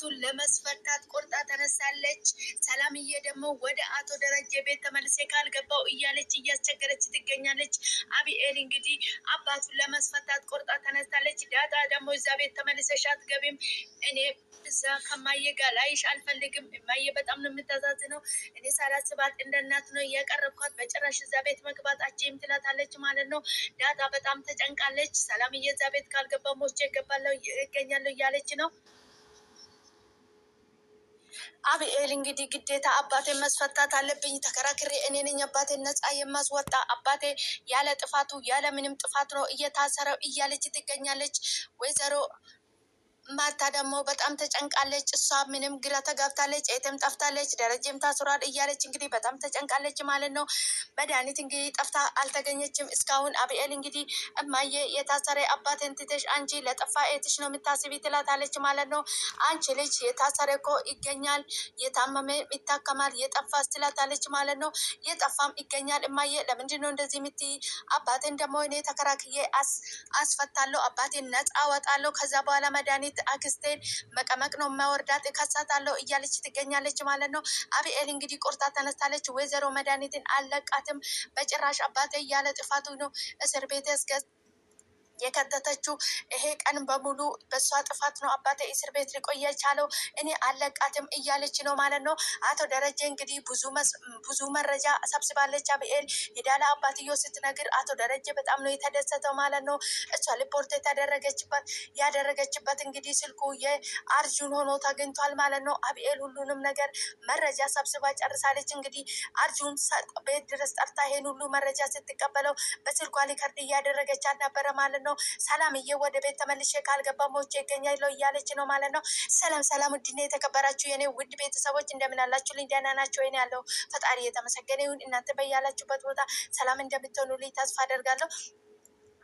አባቱን ለመስፈታት ቆርጣ ተነሳለች። ሰላምዬ ደግሞ ወደ አቶ ደረጀ ቤት ተመልሴ ካልገባው እያለች እያስቸገረች ትገኛለች። አቢኤል እንግዲህ አባቱን ለመስፈታት ቆርጣ ተነስታለች። ዳጣ ደግሞ እዛ ቤት ተመልሰሽ አትገቢም፣ እኔ እዛ ከማየ ጋር ላይሽ አልፈልግም። እማየ በጣም ነው የምታዛዝነው። እኔ ሳላስባት እንደ እናት ነው እያቀረብኳት፣ በጭራሽ እዛ ቤት መግባታችም ትላታለች ማለት ነው። ዳጣ በጣም ተጨንቃለች። ሰላምዬ እዛ ቤት ካልገባ ሞቼ እገኛለሁ እያለች ነው። አቢኤል እንግዲህ ግዴታ አባቴን መስፈታት አለብኝ፣ ተከራክሬ እኔ ነኝ አባቴን ነፃ የማስወጣ፣ አባቴ ያለ ጥፋቱ ያለ ምንም ጥፋት ነው እየታሰረው እያለች ትገኛለች። ወይዘሮ ማርታ ደግሞ በጣም ተጨንቃለች። እሷ ምንም ግራ ተጋብታለች። ኤተም ጠፍታለች፣ ደረጀም ታስሯል እያለች እንግዲህ በጣም ተጨንቃለች ማለት ነው። መድኃኒት እንግዲህ ጠፍታ አልተገኘችም እስካሁን። አቢኤል እንግዲህ እማዬ የታሰረ አባቴን ትተሽ አንቺ ለጠፋ ኤትሽ ነው የምታስቢ ትላታለች ማለት ነው። አንቺ ልጅ የታሰረ እኮ ይገኛል፣ የታመመ ይታከማል፣ የጠፋ ትላታለች ማለት ነው። የጠፋም ይገኛል እማዬ፣ ለምንድን ነው እንደዚህ የምትይ? አባቴን ደግሞ እኔ ተከራክዬ አስፈታለሁ፣ አባቴን ነፃ አወጣለሁ፣ ከዛ በኋላ መድኃኒት አክስቴን መቀመቅ ነው ማወርዳት እከሳታለሁ እያለች ትገኛለች ማለት ነው። አቢኤል እንግዲህ ቆርጣ ተነስታለች። ወይዘሮ መድኃኒትን አለቃትም በጭራሽ አባቴ እያለ ጥፋቱ ነው እስር ቤት የከተተችው። ይሄ ቀን በሙሉ በእሷ ጥፋት ነው አባቴ እስር ቤት ሊቆይ የቻለው፣ እኔ አለቃትም እያለች ነው ማለት ነው። አቶ ደረጀ እንግዲህ ብዙ መረጃ ሰብስባለች። አቢኤል ሄዳ ለአባትዮ ስትነግር አቶ ደረጀ በጣም ነው የተደሰተው ማለት ነው። እሷ ሪፖርት ያደረገችበት እንግዲህ ስልኩ የአርጁን ሆኖ ተገኝቷል ማለት ነው። አቢኤል ሁሉንም ነገር መረጃ ሰብስባ ጨርሳለች። እንግዲህ አርጁን ቤት ድረስ ጠርታ ይሄን ሁሉ መረጃ ስትቀበለው በስልኳ ሊከርድ እያደረገቻት ነበረ ማለት ነው። ሰላምዬ ወደ ቤት ተመልሼ ካልገባ ሞቼ ይገኛለሁ እያለች ነው ማለት ነው። ሰላም ሰላም፣ ውድና የተከበራችሁ የኔ ውድ ቤተሰቦች እንደምን አላችሁ? ልኝ ደህና ናቸው ወይኔ? ያለው ፈጣሪ የተመሰገነ ይሁን። እናንተ በያላችሁበት ቦታ ሰላም እንደምትሆኑልኝ ተስፋ አደርጋለሁ።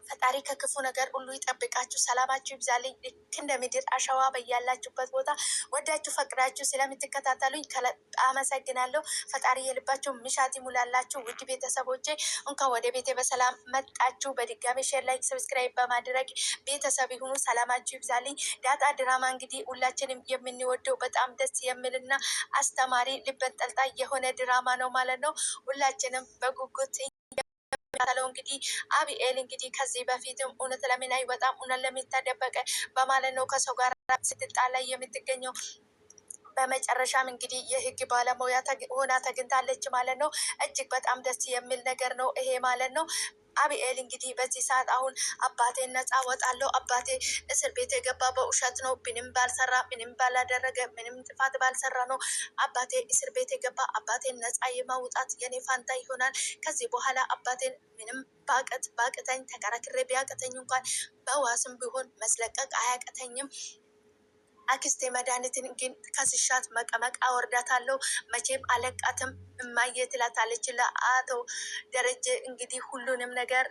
ፈጣሪ ከክፉ ነገር ሁሉ ይጠብቃችሁ፣ ሰላማችሁ ይብዛልኝ። ልክ እንደ ምድር አሸዋ በያላችሁበት ቦታ ወዳችሁ ፈቅዳችሁ ስለምትከታተሉኝ አመሰግናለሁ። ፈጣሪ የልባችሁ ምሻት ይሙላላችሁ። ውድ ቤተሰቦቼ እንኳን ወደ ቤቴ በሰላም መጣችሁ። በድጋሚ ሼር፣ ላይክ፣ ሰብስክራይብ በማድረግ ቤተሰብ ይሁኑ። ሰላማችሁ ይብዛልኝ። ዳጣ ድራማ እንግዲህ ሁላችንም የምንወደው በጣም ደስ የሚልና አስተማሪ ልበን ጠልጣይ የሆነ ድራማ ነው ማለት ነው። ሁላችንም በጉጉት ለው እንግዲህ አቢኤል እንግዲህ ከዚህ በፊትም እውነት ለምን አይወጣም እውነት ለምን ተደበቀ በማለት ነው ከሰው ጋር ስትጣላ የምትገኘው። በመጨረሻም እንግዲህ የህግ ባለሙያ ሆና ተገኝታለች ማለት ነው። እጅግ በጣም ደስ የሚል ነገር ነው ይሄ ማለት ነው። አቢኤል እንግዲህ በዚህ ሰዓት አሁን አባቴን ነፃ ወጣለሁ፣ አባቴ እስር ቤት የገባ በውሸት ነው፣ ምንም ባልሰራ ምንም ባላደረገ ምንም ጥፋት ባልሰራ ነው አባቴ እስር ቤት የገባ፣ አባቴን ነፃ የማውጣት የኔ ፋንታ ይሆናል። ከዚህ በኋላ አባቴን ምንም ባቅተኝ ተከራክሬ ቢያቅተኝ እንኳን በዋስም ቢሆን መስለቀቅ አያቅተኝም። አክስቴ መድኃኒትን ግን ከስሻት መቀመቅ አወርዳታለሁ፣ መቼም አለቃትም እማዬ ትላታለች ለአቶ ደረጀ። እንግዲህ ሁሉንም ነገር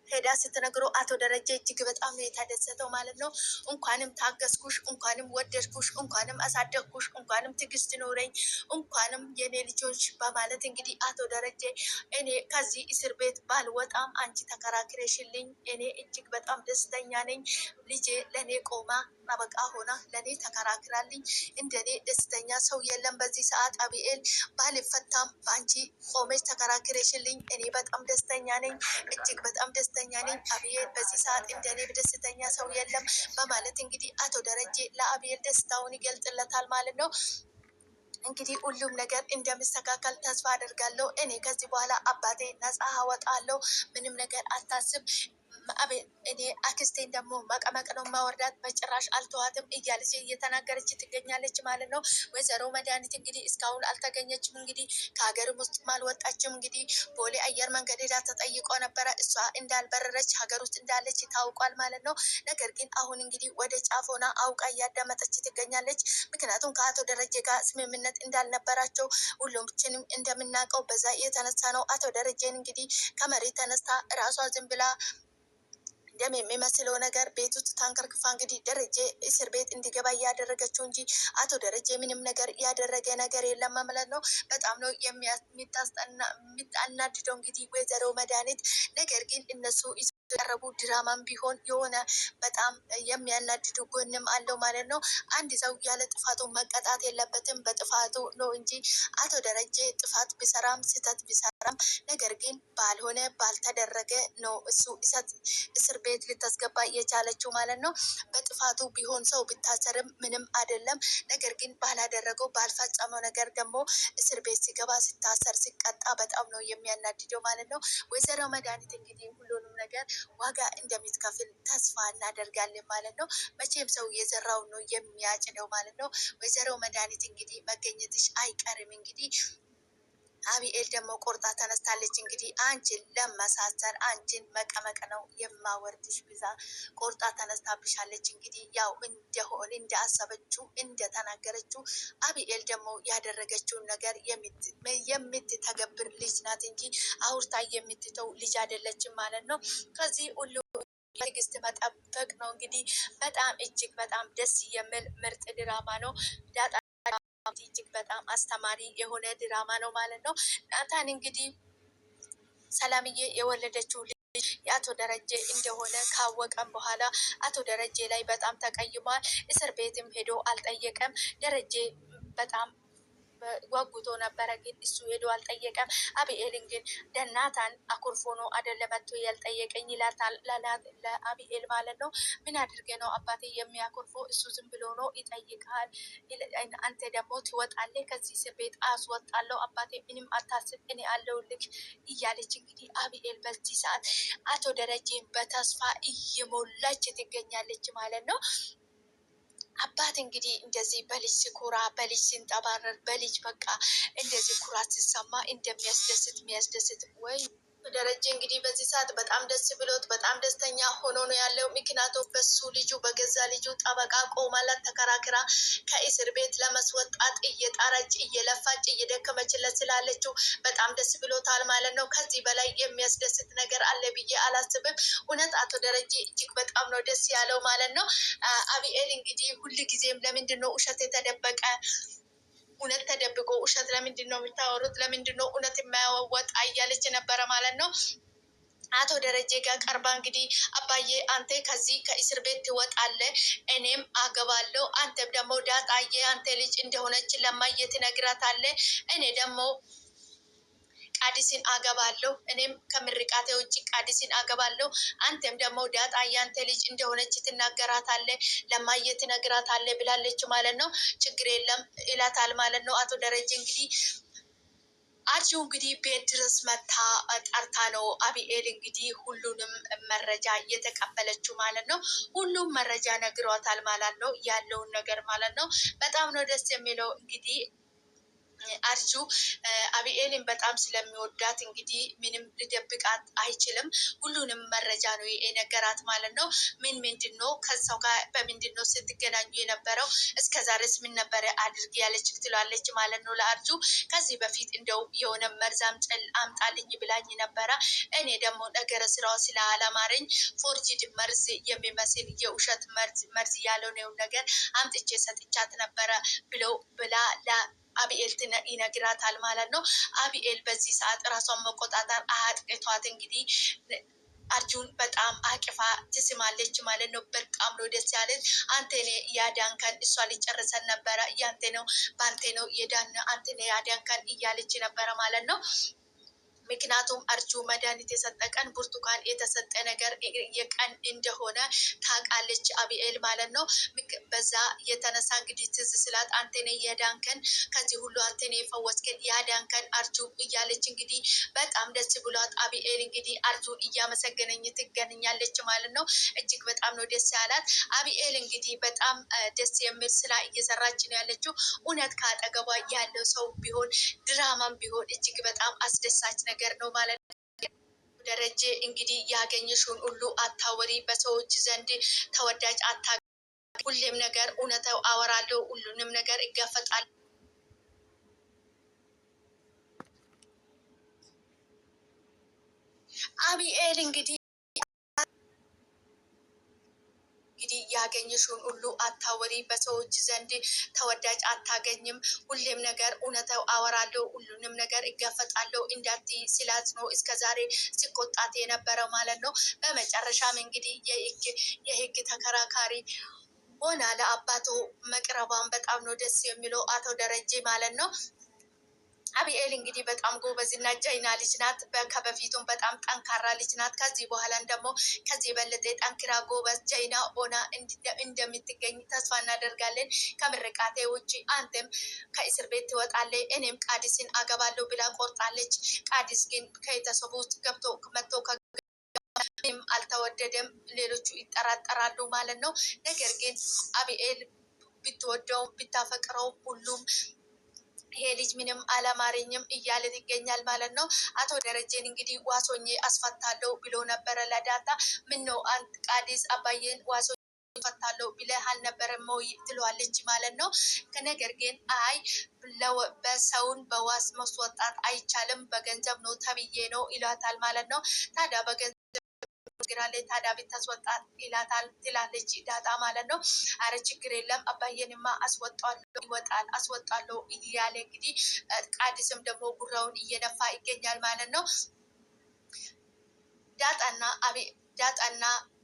ሄዳ ስትነግሮ አቶ ደረጀ እጅግ በጣም ነው የተደሰተው ማለት ነው። እንኳንም ታገስኩሽ፣ እንኳንም ወደድኩሽ፣ እንኳንም አሳደግኩሽ፣ እንኳንም ትዕግስት ኖረኝ፣ እንኳንም የኔ ልጆች በማለት እንግዲህ አቶ ደረጀ እኔ ከዚህ እስር ቤት ባልወጣም አንቺ ተከራክረሽልኝ እኔ እጅግ በጣም ደስተኛ ነኝ። ልጄ ለእኔ ቆማ ጠበቃ ሆና ለእኔ ተከራክራልኝ፣ እንደኔ ደስተኛ ሰው የለም በዚህ ሰዓት። አቢኤል ባልፈታም በአንቺ ቆመች ተከራክረሽልኝ እኔ በጣም ደስተኛ ነኝ፣ እጅግ በጣም ደስተኛ ነኝ። አቢኤል በዚህ ሰዓት እንደኔ ደስተኛ ሰው የለም በማለት እንግዲህ አቶ ደረጀ ለአቢኤል ደስታውን ይገልጽለታል ማለት ነው። እንግዲህ ሁሉም ነገር እንደምስተካከል ተስፋ አደርጋለሁ። እኔ ከዚህ በኋላ አባቴ ነፃ አወጣለሁ፣ ምንም ነገር አታስብ፣ እኔ አክስቴን ደግሞ መቀመቅ ነው ማወርዳት፣ በጭራሽ አልተዋትም እያለች እየተናገረች ትገኛለች ማለት ነው። ወይዘሮ መድኃኒት እንግዲህ እስካሁን አልተገኘችም። እንግዲህ ከሀገርም ውስጥ አልወጣችም። እንግዲህ ቦሌ አየር መንገድ ሄዳ ተጠይቆ ነበረ። እሷ እንዳልበረረች ሀገር ውስጥ እንዳለች ታውቋል ማለት ነው። ነገር ግን አሁን እንግዲህ ወደ ጫፎና አውቃ እያዳመጠች ትገኛለች። ምክንያቱም ከአቶ ደረጀ ጋር ስምምነት እንዳልነበራቸው ሁሉችንም እንደምናውቀው በዛ የተነሳ ነው። አቶ ደረጀን እንግዲህ ከመሬት ተነስታ እራሷ ዝም ብላ ደም የሚመስለው ነገር ቤት ውስጥ ታንከርክፋ እንግዲህ ደረጀ እስር ቤት እንዲገባ እያደረገችው እንጂ አቶ ደረጀ ምንም ነገር ያደረገ ነገር የለም ማለት ነው። በጣም ነው የሚያናድደው እንግዲህ ወይዘሮ መድኃኒት። ነገር ግን እነሱ ቀረቡ ድራማም ቢሆን የሆነ በጣም የሚያናድዱ ጎንም አለው ማለት ነው። አንድ ሰው ያለ ጥፋቱ መቀጣት የለበትም። በጥፋቱ ነው እንጂ አቶ ደረጀ ጥፋት ቢሰራም ስህተት ቢሰራም ነገር ግን ባልሆነ ባልተደረገ ነው እሱ እስር ቤት ልታስገባ የቻለችው ማለት ነው። በጥፋቱ ቢሆን ሰው ቢታሰርም ምንም አይደለም። ነገር ግን ባላደረገው ባልፈጸመው ነገር ደግሞ እስር ቤት ሲገባ ሲታሰር ሲቀጣ በጣም ነው የሚያናድደው ማለት ነው። ወይዘሮ መድኃኒት እንግዲህ ሁሉንም ነገር ዋጋ እንደምትከፍል ተስፋ እናደርጋለን ማለት ነው። መቼም ሰው የዘራው ነው የሚያጭደው ማለት ነው። ወይዘሮ መድኃኒት እንግዲህ መገኘትሽ አይቀርም። እንግዲህ አቢኤል ደግሞ ቆርጣ ተነስታለች። እንግዲህ አንቺን ለመሳሰር አንቺን መቀመቅ ነው የማወርድሽ ብዛ ቆርጣ ተነስታብሻለች። እንግዲህ ያው እንደሆነ እንዳሰበችው እንደተናገረችው አቢኤል ደግሞ ያደረገችውን ነገር የምትተገብር ልጅ ናት እንጂ አውርታ የምትተው ልጅ አይደለችም ማለት ነው። ከዚህ ሁሉ ትዕግስት መጠበቅ ነው። እንግዲህ በጣም እጅግ በጣም ደስ የሚል ምርጥ ድራማ ነው። ዳጣ እጅግ በጣም አስተማሪ የሆነ ድራማ ነው ማለት ነው። ናታን እንግዲህ ሰላምዬ የወለደችው ልጅ የአቶ ደረጀ እንደሆነ ካወቀም በኋላ አቶ ደረጀ ላይ በጣም ተቀይሟል። እስር ቤትም ሄዶ አልጠየቀም። ደረጀ በጣም ጓጉቶ ነበረ፣ ግን እሱ ሄዶ አልጠየቀም። አቢኤልን ግን ናታን አኩርፎ ነው አይደለ መጥቶ ያልጠየቀኝ ይላታል ለአቢኤል ማለት ነው። ምን አድርገ ነው አባቴ የሚያኮርፈው? እሱ ዝም ብሎ ነው ይጠይቃል። አንተ ደግሞ ትወጣለህ ከዚህ እስር ቤት አስወጣለሁ አባቴ ምንም አታስብ እኔ አለሁልህ እያለች እንግዲህ አቢኤል በዚህ ሰዓት አቶ ደረጀን በተስፋ እየሞላች ትገኛለች ማለት ነው። አባት እንግዲህ እንደዚህ በልጅ ሲኮራ በልጅ ሲንጠባረር በልጅ በቃ እንደዚህ ኩራት ሲሰማ እንደሚያስደስት የሚያስደስት ወይ ደረጀ እንግዲህ በዚህ ሰዓት በጣም ደስ ብሎት በጣም ደስተኛ ሆኖ ነው ያለው። ምክንያቱም በሱ ልጁ በገዛ ልጁ ጠበቃ ቆማላት ተከራክራ ከእስር ቤት ለመስወጣት እየጣረች እየለፋች እየደከመችለት ስላለችው በጣም ደስ ብሎታል ማለት ነው። ከዚህ በላይ የሚያስደስት ነገር አለ ብዬ አላስብም። እውነት አቶ ደረጀ እጅግ በጣም ነው ደስ ያለው ማለት ነው። አቢኤል እንግዲህ ሁል ጊዜም ለምንድን ነው ውሸት የተደበቀ እውነት ተደብቆ ውሸት ለምንድን ነው የምታወሩት? ለምንድን ነው እውነት የማያወጣ እያለች ነበረ ማለት ነው። አቶ ደረጀ ጋር ቀርባ እንግዲህ አባዬ አንተ ከዚህ ከእስር ቤት ትወጣለህ፣ እኔም አገባለሁ። አንተም ደግሞ ዳጣዬ አንተ ልጅ እንደሆነች ለማየ ትነግራታለህ። እኔ ደግሞ ቃዲስን አገባለሁ። እኔም ከምርቃቴ ውጭ ቃዲስን አገባለሁ። አንተም ደግሞ ዳጣ ያንተ ልጅ እንደሆነች ትናገራታለህ፣ ለማየ ትነግራታለህ ብላለች ማለት ነው። ችግር የለም ይላታል ማለት ነው። አቶ ደረጀ እንግዲህ አርጂው እንግዲህ ቤት ድረስ መታ ጠርታ ነው አቢኤል እንግዲህ ሁሉንም መረጃ እየተቀበለችው ማለት ነው። ሁሉም መረጃ ነግሯታል ማለት ነው፣ ያለውን ነገር ማለት ነው። በጣም ነው ደስ የሚለው እንግዲህ አርጁ አቢኤልን በጣም ስለሚወዳት እንግዲህ ምንም ልደብቃት አይችልም። ሁሉንም መረጃ ነው የነገራት ማለት ነው። ምንድን ነው ከሰው ጋር በምንድን ነው ስትገናኙ የነበረው? እስከ ዛሬስ ምን ነበረ አድርግ ያለች ትላለች ማለት ነው ለአርጁ። ከዚህ በፊት እንደው የሆነ መርዛም ጭል አምጣልኝ ብላኝ ነበረ። እኔ ደግሞ ነገረ ስራው ስላላማረኝ ፎርጅድ መርዝ የሚመስል የውሸት መርዝ ያልሆነውን ነገር አምጥቼ ሰጥቻት ነበረ ብላ አቢኤል ይነግራታል ማለት ነው። አቢኤል በዚህ ሰዓት ራሷን መቆጣጠር አቅቷት እንግዲህ አርጁን በጣም አቅፋ ትስማለች ማለት ነው። በጣም ነው ደስ ያለች። አንተ ኔ ያዳንከን፣ እሷ ሊጨርሰን ነበረ፣ ያንተ ነው በአንተ ነው የዳን አንተ ኔ ያዳንከን እያለች ነበረ ማለት ነው። ምክንያቱም አርጁ መድኃኒት የሰጠ ቀን ብርቱካን የተሰጠ ነገር የቀን እንደሆነ ታውቃለች አቢኤል ማለት ነው። በዛ የተነሳ እንግዲህ ትዝ ስላት አንተኔ የዳንከን ከዚህ ሁሉ አንተኔ የፈወስከን ያዳንከን አርጁ እያለች እንግዲህ በጣም ደስ ብሏት አቢኤል እንግዲህ አርጁን እያመሰገነኝ ትገኛለች ማለት ነው። እጅግ በጣም ነው ደስ ያላት አቢኤል እንግዲህ በጣም ደስ የሚል ስራ እየሰራች ነው ያለችው። እውነት ከአጠገቧ ያለው ሰው ቢሆን ድራማም ቢሆን እጅግ በጣም አስደሳች ነገር ነው ማለት ነው። ደረጀ እንግዲህ ያገኘሽውን ሁሉ አታወሪ፣ በሰዎች ዘንድ ተወዳጅ አታ ሁሌም ነገር እውነታው አወራለሁ፣ ሁሉንም ነገር ይጋፈጣል። አቢኤል እንግዲህ እንግዲህ ያገኘሽውን ሁሉ አታወሪ፣ በሰዎች ዘንድ ተወዳጅ አታገኝም። ሁሌም ነገር እውነታው አወራለሁ፣ ሁሉንም ነገር እጋፈጣለሁ እንዳትዪ ሲላት ነው እስከዛሬ ሲቆጣት የነበረው ማለት ነው። በመጨረሻም እንግዲህ የህግ ተከራካሪ ሆና ለአባቱ መቅረቧን በጣም ነው ደስ የሚለው አቶ ደረጀ ማለት ነው። አቢኤል እንግዲህ በጣም ጎበዝ እና ጀይና ልጅ ናት። ከበፊቱም በጣም ጠንካራ ልጅ ናት። ከዚህ በኋላም ደግሞ ከዚህ የበለጠ ጠንክራ ጎበዝ ጀይና ሆና እንደምትገኝ ተስፋ እናደርጋለን። ከምርቃቴ ውጭ አንተም ከእስር ቤት ትወጣለህ፣ እኔም ቃዲስን አገባለሁ ብላ ቆርጣለች። ቃዲስ ግን ከቤተሰቡ ውስጥ ገብቶ መጥቶ አልተወደደም። ሌሎቹ ይጠራጠራሉ ማለት ነው። ነገር ግን አቢኤል ብትወደው ብታፈቅረው ሁሉም ይሄ ልጅ ምንም አላማረኝም እያለ ይገኛል ማለት ነው። አቶ ደረጀን እንግዲህ ዋሶኜ አስፈታለሁ ብሎ ነበረ ለዳጣ። ምን ነው አንድ ቃዲስ አባዬን ዋሶ አስፈታለሁ ብለህ አልነበረም ወይ ትለዋለች ማለት ነው። ነገር ግን አይ በሰውን በዋስ ማስወጣት አይቻልም በገንዘብ ነው ተብዬ ነው ይላታል ማለት ነው። ታዲያ በገንዘብ ግራለች ታዲያ ብታስወጣት ይላታል ትላለች ዳጣ ማለት ነው። አረ ችግር የለም አባዬንማ አስወጣለሁ ይወጣል አስወጣለሁ እያለ እንግዲህ ቃዲስም ደግሞ ጉራውን እየነፋ ይገኛል ማለት ነው። ዳጣና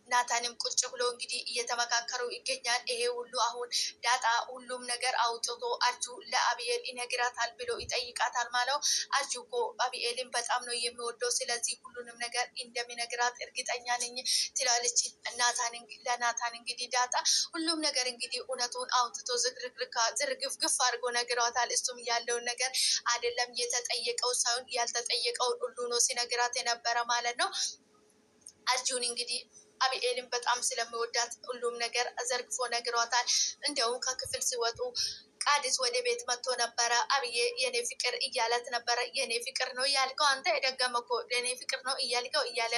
ናታንም ቁጭ ብሎ እንግዲህ እየተመካከሩ ይገኛል። ይሄ ሁሉ አሁን ዳጣ ሁሉም ነገር አውጥቶ አጁ ለአብኤል ይነግራታል ብሎ ይጠይቃታል ማለት አጁ እኮ አብኤልን በጣም ነው የሚወደው፣ ስለዚህ ሁሉንም ነገር እንደሚነግራት እርግጠኛ ነኝ ትላለች። ለናታን እንግዲህ ዳጣ ሁሉም ነገር እንግዲህ እውነቱን አውጥቶ ዝርግፍግፍ አድርጎ ነግረዋታል። እሱም ያለውን ነገር አይደለም የተጠየቀው ሳይሆን ያልተጠየቀውን ሁሉ ነው ሲነግራት የነበረ ማለት ነው። አጁን እንግዲህ አቢኤልን በጣም ስለሚወዳት ሁሉም ነገር ዘርግፎ ነግሯታል። እንዲያውም ከክፍል ሲወጡ ቃዲስ ወደ ቤት መጥቶ ነበረ። አብዬ የኔ ፍቅር እያለት ነበረ። የኔ ፍቅር ነው እያልከው አንተ የደገመ እኮ የኔ ፍቅር ነው እያልከው እያለ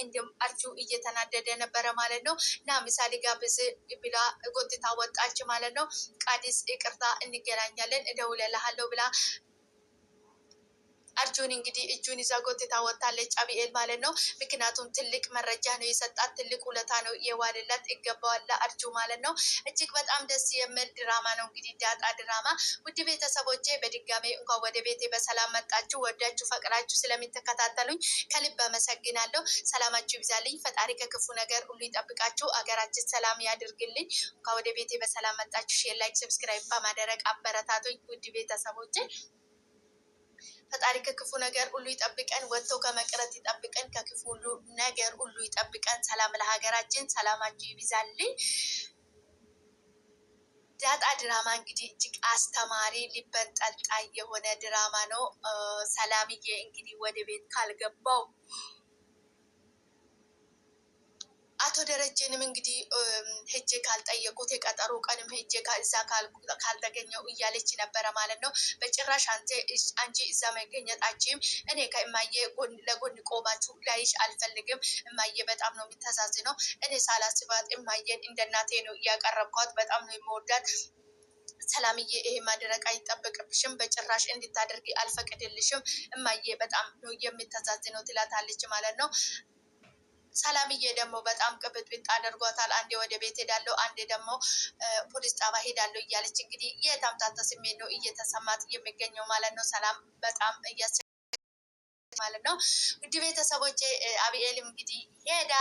እንዲሁም አጁ እየተናደደ ነበረ ማለት ነው። ና ምሳሌ ጋብዝ ብላ ጎትታ ወጣች ማለት ነው። ቃዲስ ይቅርታ እንገናኛለን እደውልልሃለሁ ብላ አርጁን እንግዲህ እጁን ይዛ ጎትታ ወጣለች አቢኤል ማለት ነው። ምክንያቱም ትልቅ መረጃ ነው የሰጣት፣ ትልቅ ውለታ ነው የዋልላት፣ ይገባዋል ለአርጁ ማለት ነው። እጅግ በጣም ደስ የሚል ድራማ ነው እንግዲህ ዳጣ ድራማ። ውድ ቤተሰቦቼ በድጋሜ እንኳን ወደ ቤቴ በሰላም መጣችሁ። ወዳችሁ ፈቅራችሁ ስለሚተከታተሉኝ ከልብ አመሰግናለሁ። ሰላማችሁ ይብዛልኝ። ፈጣሪ ከክፉ ነገር ሁሉ ይጠብቃችሁ። አገራችን ሰላም ያድርግልኝ። እንኳን ወደ ቤቴ በሰላም መጣችሁ። ሼር፣ ላይክ፣ ሰብስክራይብ በማድረግ አበረታቱኝ ውድ ቤተሰቦቼ። ፈጣሪ ከክፉ ነገር ሁሉ ይጠብቀን፣ ወጥቶ ከመቅረት ይጠብቀን፣ ከክፉ ሁሉ ነገር ሁሉ ይጠብቀን። ሰላም ለሀገራችን፣ ሰላማችሁ ይብዛልኝ። ዳጣ ድራማ እንግዲህ እጅግ አስተማሪ ሊበንጠልጣይ የሆነ ድራማ ነው። ሰላምዬ እንግዲህ ወደ ቤት ካልገባው አቶ ደረጀንም እንግዲህ ሄጄ ካልጠየቁት የቀጠሮ ቀንም ሄጄ እዛ ካልተገኘው እያለች ነበረ ማለት ነው። በጭራሽ አንቺ እዛ መገኘታችም እኔ ከእማዬ ለጎን ቆማችሁ ላይሽ አልፈልግም። እማዬ በጣም ነው የሚተዛዝነው። እኔ ሳላስባት እማዬን እንደ እናቴ ነው እያቀረብኳት። በጣም ነው የምወዳት። ሰላምዬ ይሄ ማድረግ አይጠበቅብሽም፣ በጭራሽ እንድታደርጊ አልፈቅድልሽም። እማዬ በጣም ነው የምተዛዝነው ትላታለች ማለት ነው። ሰላምዬ ደግሞ በጣም ቅብጥብጥ አድርጓታል። አንዴ ወደ ቤት ሄዳለሁ፣ አንዴ ደግሞ ፖሊስ ጣቢያ ሄዳለሁ እያለች እንግዲህ የተምታታ ስሜት ነው እየተሰማት የሚገኘው ማለት ነው። ሰላም በጣም ማለት ነው። ውድ ቤተሰቦቼ አቢኤልም እንግዲህ ሄዳ